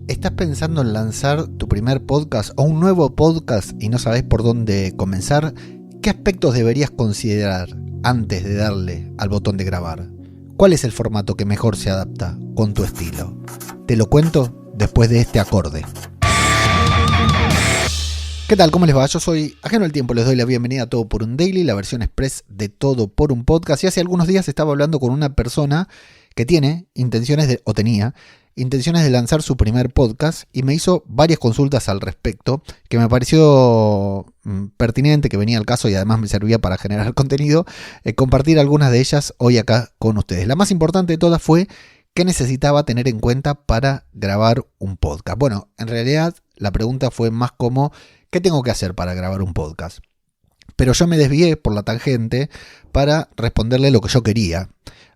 ¿Estás pensando en lanzar tu primer podcast o un nuevo podcast y no sabes por dónde comenzar? ¿Qué aspectos deberías considerar antes de darle al botón de grabar? ¿Cuál es el formato que mejor se adapta con tu estilo? Te lo cuento después de este acorde. ¿Qué tal? ¿Cómo les va? Yo soy Ajeno al Tiempo, les doy la bienvenida a Todo por un Daily, la versión express de Todo por un Podcast. Y hace algunos días estaba hablando con una persona que tenía intenciones de lanzar su primer podcast y me hizo varias consultas al respecto que me pareció pertinente, que venía al caso y además me servía para generar contenido, compartir algunas de ellas hoy acá con ustedes. La más importante de todas fue qué necesitaba tener en cuenta para grabar un podcast. Bueno, en realidad la pregunta fue más como ¿qué tengo que hacer para grabar un podcast? Pero yo me desvié por la tangente para responderle lo que yo quería.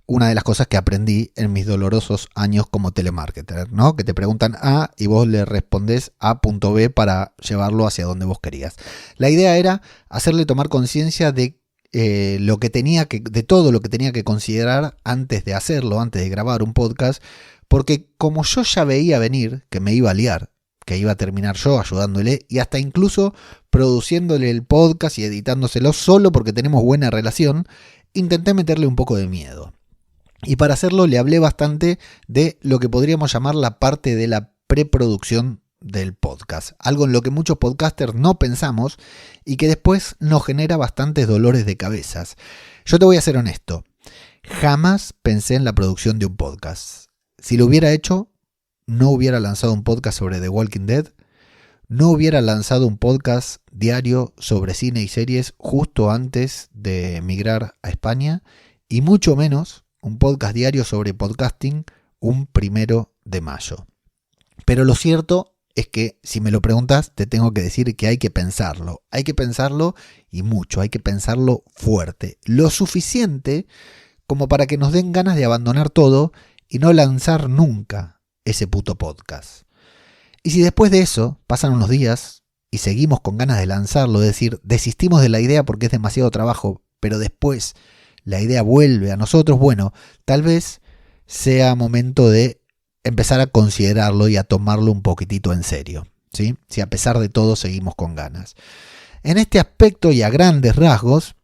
Una de las cosas que aprendí en mis dolorosos años como telemarketer, ¿no? Que te preguntan A y vos le respondés A punto B para llevarlo hacia donde vos querías. La idea era hacerle tomar conciencia de de todo lo que tenía que considerar antes de hacerlo, antes de grabar un podcast, porque como yo ya veía venir que me iba a liar, que iba a terminar yo ayudándole y hasta incluso produciéndole el podcast y editándoselo solo porque tenemos buena relación, intenté meterle un poco de miedo. Y para hacerlo le hablé bastante de lo que podríamos llamar la parte de la preproducción del podcast. Algo en lo que muchos podcasters no pensamos y que después nos genera bastantes dolores de cabezas. Yo te voy a ser honesto. Jamás pensé en la producción de un podcast. Si lo hubiera hecho, no hubiera lanzado un podcast sobre The Walking Dead. No hubiera lanzado un podcast diario sobre cine y series justo antes de emigrar a España. Y mucho menos un podcast diario sobre podcasting un 1 de mayo. Pero lo cierto es que si me lo preguntas te tengo que decir que hay que pensarlo y mucho, hay que pensarlo fuerte, lo suficiente como para que nos den ganas de abandonar todo y no lanzar nunca ese puto podcast. Y si después de eso pasan unos días y seguimos con ganas de lanzarlo, es decir, desistimos de la idea porque es demasiado trabajo, pero después la idea vuelve a nosotros, bueno, tal vez sea momento de empezar a considerarlo y a tomarlo un poquitito en serio, ¿sí? Si a pesar de todo seguimos con ganas. En este aspecto y a grandes rasgos,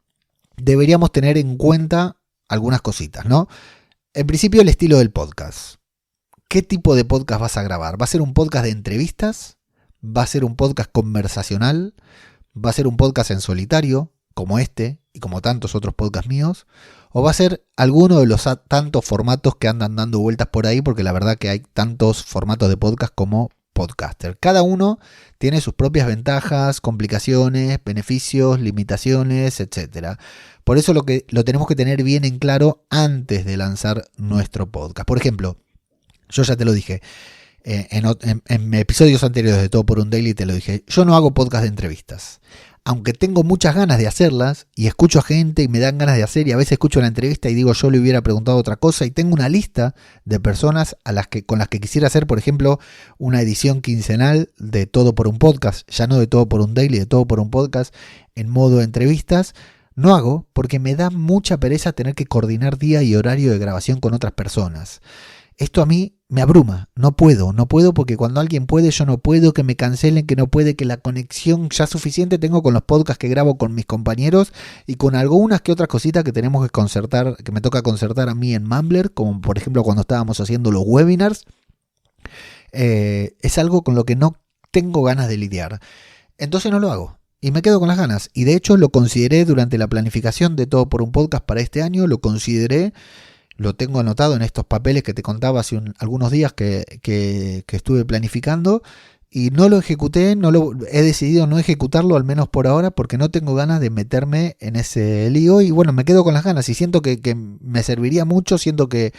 deberíamos tener en cuenta algunas cositas, ¿no? En principio, el estilo del podcast. ¿Qué tipo de podcast vas a grabar? ¿Va a ser un podcast de entrevistas? ¿Va a ser un podcast conversacional? ¿Va a ser un podcast en solitario, como este y como tantos otros podcasts míos? ¿O va a ser alguno de los tantos formatos que andan dando vueltas por ahí? Porque la verdad que hay tantos formatos de podcast como podcaster. Cada uno tiene sus propias ventajas, complicaciones, beneficios, limitaciones, etc. Por eso lo tenemos que tener bien en claro antes de lanzar nuestro podcast. Por ejemplo, yo ya te lo dije, en episodios anteriores de Todo por un Daily te lo dije, yo no hago podcast de entrevistas. Aunque tengo muchas ganas de hacerlas y escucho a gente y me dan ganas de hacer y a veces escucho la entrevista y digo yo le hubiera preguntado otra cosa y tengo una lista de personas con las que quisiera hacer, por ejemplo, una edición quincenal de Todo por un Podcast, ya no de Todo por un Daily, de Todo por un Podcast en modo entrevistas. No hago porque me da mucha pereza tener que coordinar día y horario de grabación con otras personas. Esto a mí me abruma, no puedo porque cuando alguien puede yo no puedo, que me cancelen, que no puede, que la conexión ya suficiente tengo con los podcasts que grabo con mis compañeros y con algunas que otras cositas que tenemos que concertar, que me toca concertar a mí en Mumbler, como por ejemplo cuando estábamos haciendo los webinars. Es algo con lo que no tengo ganas de lidiar, entonces no lo hago. Y me quedo con las ganas. Y de hecho lo consideré durante la planificación de Todo por un Podcast para este año, lo tengo anotado en estos papeles que te contaba hace algunos días que estuve planificando y no lo ejecuté, he decidido no ejecutarlo al menos por ahora porque no tengo ganas de meterme en ese lío y bueno, me quedo con las ganas y siento que me serviría mucho, siento que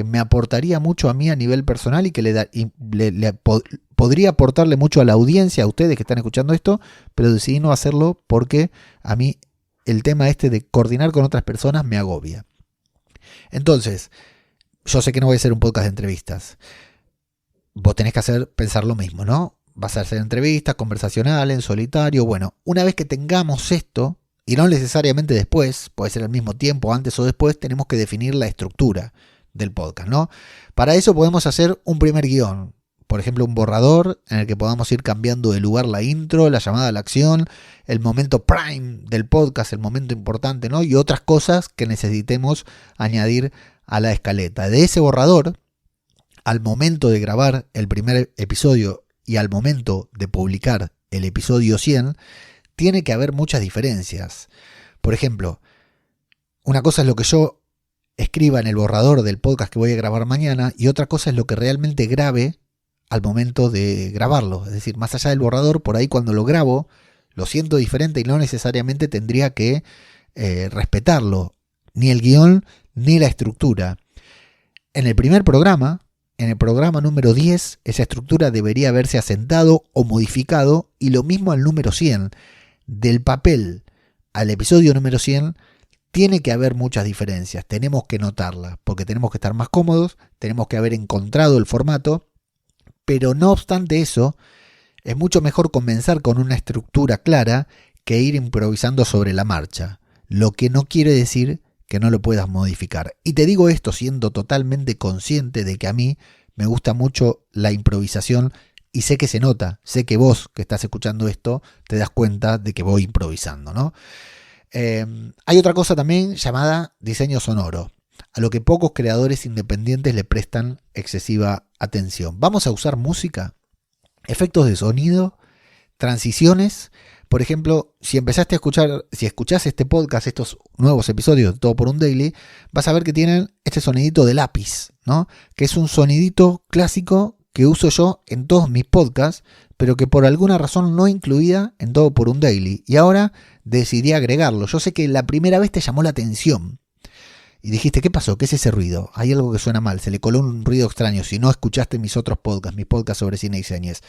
me aportaría mucho a mí a nivel personal y que podría aportarle mucho a la audiencia, a ustedes que están escuchando esto, pero decidí no hacerlo porque a mí el tema de coordinar con otras personas me agobia. Entonces, yo sé que no voy a hacer un podcast de entrevistas. Vos tenés que pensar lo mismo, ¿no? Vas a hacer entrevistas conversacionales, en solitario. Bueno, una vez que tengamos esto, y no necesariamente después, puede ser al mismo tiempo, antes o después, tenemos que definir la estructura del podcast, ¿no? Para eso podemos hacer un primer guión. por ejemplo, un borrador en el que podamos ir cambiando de lugar la intro, la llamada a la acción, el momento prime del podcast, el momento importante, ¿no? Y otras cosas que necesitemos añadir a la escaleta. De ese borrador, al momento de grabar el primer episodio y al momento de publicar el episodio 100, tiene que haber muchas diferencias. Por ejemplo, una cosa es lo que yo escriba en el borrador del podcast que voy a grabar mañana y otra cosa es lo que realmente grabe al momento de grabarlo. Es decir, más allá del borrador, por ahí cuando lo grabo, lo siento diferente y no necesariamente tendría que respetarlo, ni el guión ni la estructura. En el primer programa, en el programa número 10, esa estructura debería haberse asentado o modificado, y lo mismo al número 100. Del papel al episodio número 100 tiene que haber muchas diferencias, tenemos que notarlas, porque tenemos que estar más cómodos, tenemos que haber encontrado el formato, pero no obstante eso, es mucho mejor comenzar con una estructura clara que ir improvisando sobre la marcha, lo que no quiere decir que no lo puedas modificar. Y te digo esto siendo totalmente consciente de que a mí me gusta mucho la improvisación y sé que se nota, sé que vos que estás escuchando esto te das cuenta de que voy improvisando, ¿no? Hay otra cosa también llamada diseño sonoro, a lo que pocos creadores independientes le prestan excesiva atención. Vamos a usar música, efectos de sonido, transiciones. Por ejemplo, si escuchás este podcast, estos nuevos episodios de Todo por un Daily, vas a ver que tienen este sonidito de lápiz, ¿no? Que es un sonidito clásico que uso yo en todos mis podcasts, pero que por alguna razón no incluía en Todo por un Daily. Y ahora decidí agregarlo. Yo sé que la primera vez te llamó la atención y dijiste, ¿qué pasó? ¿Qué es ese ruido? Hay algo que suena mal, se le coló un ruido extraño si no escuchaste mis otros podcasts, mis podcasts sobre cine y series.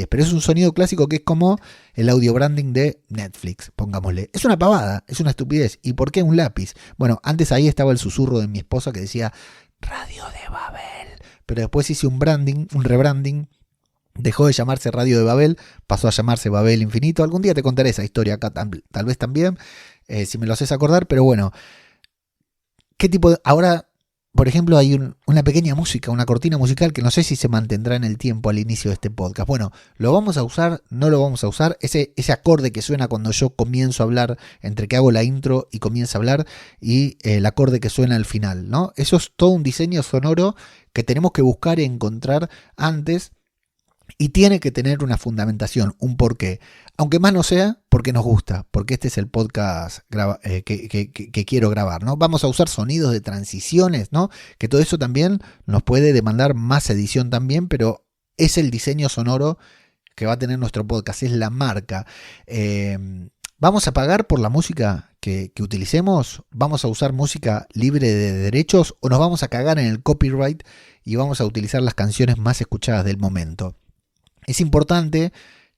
Pero es un sonido clásico que es como el audio branding de Netflix, pongámosle. Es una pavada, es una estupidez. ¿Y por qué un lápiz? Bueno, antes ahí estaba el susurro de mi esposa que decía Radio de Babel. Pero después hice un rebranding. Dejó de llamarse Radio de Babel, pasó a llamarse Babel Infinito. Algún día te contaré esa historia acá, tal vez también, si me lo haces acordar. Pero bueno, ¿qué tipo de...? Ahora, por ejemplo, hay una pequeña música, una cortina musical que no sé si se mantendrá en el tiempo al inicio de este podcast. Bueno, ¿lo vamos a usar? ¿No lo vamos a usar? Ese acorde que suena cuando yo comienzo a hablar, entre que hago la intro y comienzo a hablar, y el acorde que suena al final, ¿no? Eso es todo un diseño sonoro que tenemos que buscar y encontrar antes. Y tiene que tener una fundamentación, un porqué. Aunque más no sea porque nos gusta, porque este es el podcast que quiero grabar, ¿no? Vamos a usar sonidos de transiciones, ¿no? Que todo eso también nos puede demandar más edición también, pero es el diseño sonoro que va a tener nuestro podcast, es la marca. ¿Vamos a pagar por la música que utilicemos? ¿Vamos a usar música libre de derechos? ¿O nos vamos a cagar en el copyright y vamos a utilizar las canciones más escuchadas del momento? Es importante,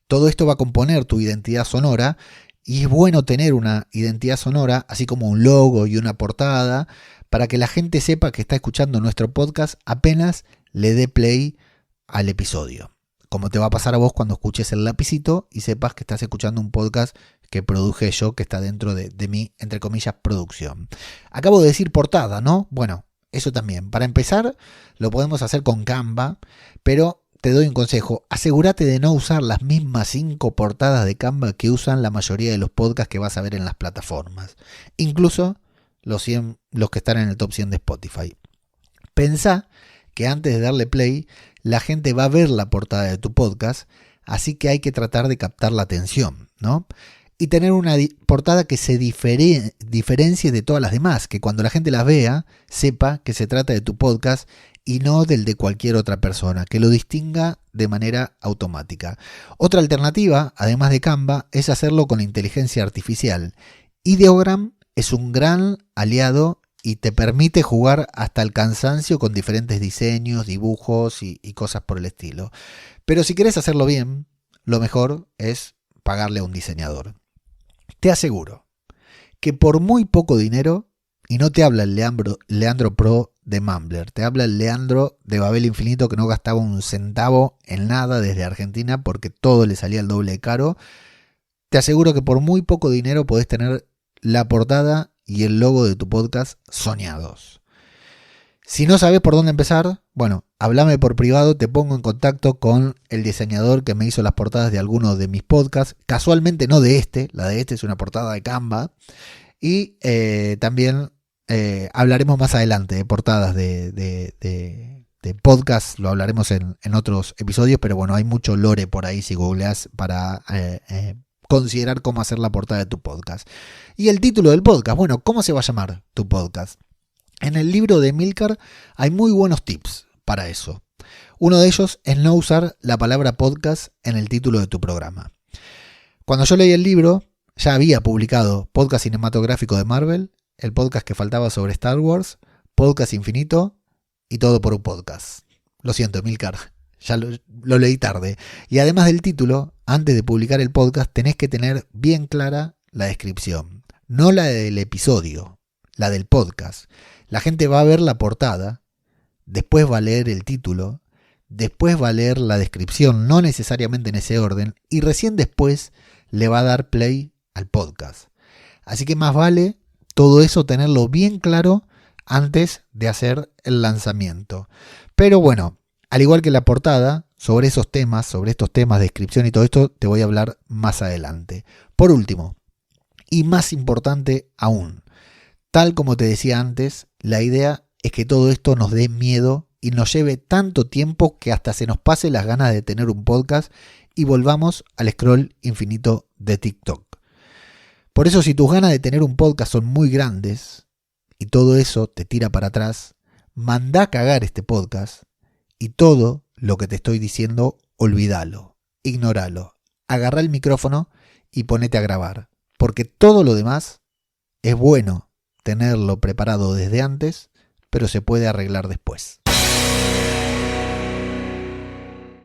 todo esto va a componer tu identidad sonora y es bueno tener una identidad sonora, así como un logo y una portada, para que la gente sepa que está escuchando nuestro podcast apenas le dé play al episodio. Como te va a pasar a vos cuando escuches el lapicito y sepas que estás escuchando un podcast que produje yo, que está dentro de mi, entre comillas, producción. Acabo de decir portada, ¿no? Bueno, eso también. Para empezar, lo podemos hacer con Canva, pero te doy un consejo, asegúrate de no usar las mismas 5 portadas de Canva que usan la mayoría de los podcasts que vas a ver en las plataformas, incluso los que están en el top 100 de Spotify. Pensá que antes de darle play, la gente va a ver la portada de tu podcast, así que hay que tratar de captar la atención, ¿no? Y tener una portada que se diferencie de todas las demás, que cuando la gente las vea, sepa que se trata de tu podcast y no del de cualquier otra persona, que lo distinga de manera automática. Otra alternativa, además de Canva, es hacerlo con inteligencia artificial. Ideogram es un gran aliado y te permite jugar hasta el cansancio con diferentes diseños, dibujos y cosas por el estilo. Pero si querés hacerlo bien, lo mejor es pagarle a un diseñador. Te aseguro que por muy poco dinero, y no te habla el Leandro Pro de Mumbler, te habla el Leandro de Babel Infinito que no gastaba un centavo en nada desde Argentina porque todo le salía el doble de caro. Te aseguro que por muy poco dinero podés tener la portada y el logo de tu podcast soñados. Si no sabes por dónde empezar, bueno, háblame por privado, te pongo en contacto con el diseñador que me hizo las portadas de algunos de mis podcasts. Casualmente no de este, la de este es una portada de Canva. Y también hablaremos más adelante de portadas de podcast, lo hablaremos en otros episodios, pero bueno, hay mucho lore por ahí si googleas para considerar cómo hacer la portada de tu podcast. Y el título del podcast, bueno, ¿cómo se va a llamar tu podcast? En el libro de Milcar hay muy buenos tips para eso. Uno de ellos es no usar la palabra podcast en el título de tu programa. Cuando yo leí el libro, ya había publicado podcast cinematográfico de Marvel, el podcast que faltaba sobre Star Wars, podcast infinito y todo por un podcast. Lo siento, Milcar, ya lo leí tarde. Y además del título, antes de publicar el podcast tenés que tener bien clara la descripción. No la del episodio, la del podcast. La gente va a ver la portada, después va a leer el título, después va a leer la descripción, no necesariamente en ese orden, y recién después le va a dar play al podcast. Así que más vale todo eso tenerlo bien claro antes de hacer el lanzamiento. Pero bueno, al igual que la portada, sobre estos temas, descripción y todo esto, te voy a hablar más adelante. Por último, y más importante aún, tal como te decía antes, la idea es que todo esto nos dé miedo y nos lleve tanto tiempo que hasta se nos pase las ganas de tener un podcast y volvamos al scroll infinito de TikTok. Por eso, si tus ganas de tener un podcast son muy grandes y todo eso te tira para atrás, mandá a cagar este podcast y todo lo que te estoy diciendo, olvídalo, ignóralo, agarrá el micrófono y ponete a grabar, porque todo lo demás es bueno tenerlo preparado desde antes, pero se puede arreglar después.